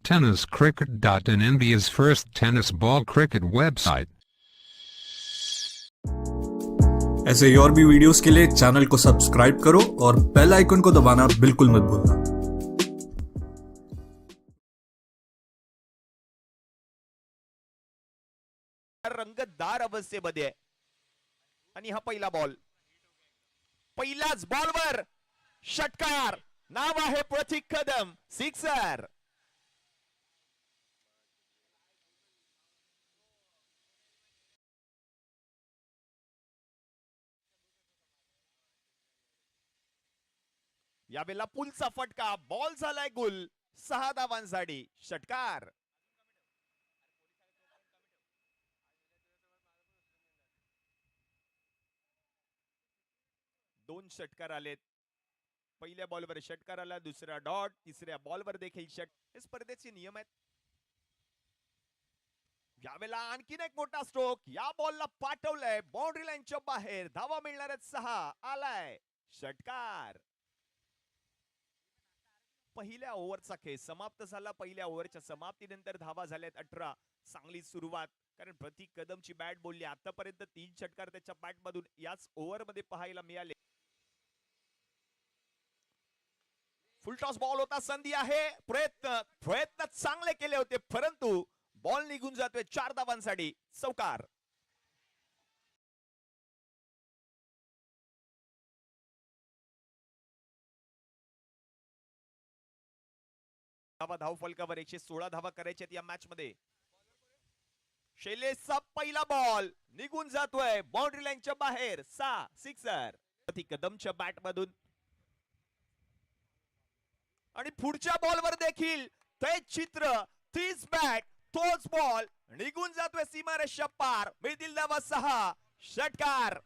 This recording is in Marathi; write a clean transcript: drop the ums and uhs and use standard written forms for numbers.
tenniscricket.in, India's first tennis ball cricket website. ऐसे ही और भी वीडियोस के लिए चैनल को सब्सक्राइब करो और बेल आइकन को दबाना बिल्कुल मत भूलना। रंगतदार अवस्थेमध्ये आणि हा पहिला बॉल, पहिल्याच बॉलवर षटकार, नाव आहे प्रतीक कदम, सिक्सर। यावेळेला पुलचा फटका, बॉल झालाय गुल, 6 धावांसाठी षटकार। दोन षटकार आलेत, पहिल्या बॉलवर षटकार आला, दुसरा डॉट, तिसऱ्या बॉलवर देखील षट। हे स्पर्धेचे नियम आहेत। यावेळेला आणखीन एक मोठा स्ट्रोक, या बॉलला पाठवलंय बाउंड्री लाईनच्या बाहेर, धावा मिळणार आहेत 6, आलाय षटकार। पहिल्या ओव्हरचा खेळ समाप्त झाला। पहिल्या ओव्हरच्या समाप्तीनंतर धावा झाल्यात 18। चांगली सुरुवात, कारण प्रतीक कदमची बॅट बोलली। आतापर्यंत 3 षटकार त्याच्या बॅट मधून याच ओव्हर मध्ये पाहायला मिळाले। फुल टॉस बॉल होता, संधी आहे, प्रयत्न चांगले केले होते, परंतु बॉल निघून जातोय 4 धावांसाठी, चौकार। धाव फलकावर 116 धावा करायच्यात या मॅच मध्ये। शैलेशचा पहिला बॉल निघून जातोय बाउंड्री लाईनच्या बाहेर, 6, सिक्सर। प्रतीक कदमच्या बॅट मधून आणि पुढच्या बॉलवर देखील तेच चित्र, तीच बॅट, तोच बॉल, निघून जातोय सीमारेषा पार, मिळतील धावा 6, षटकार।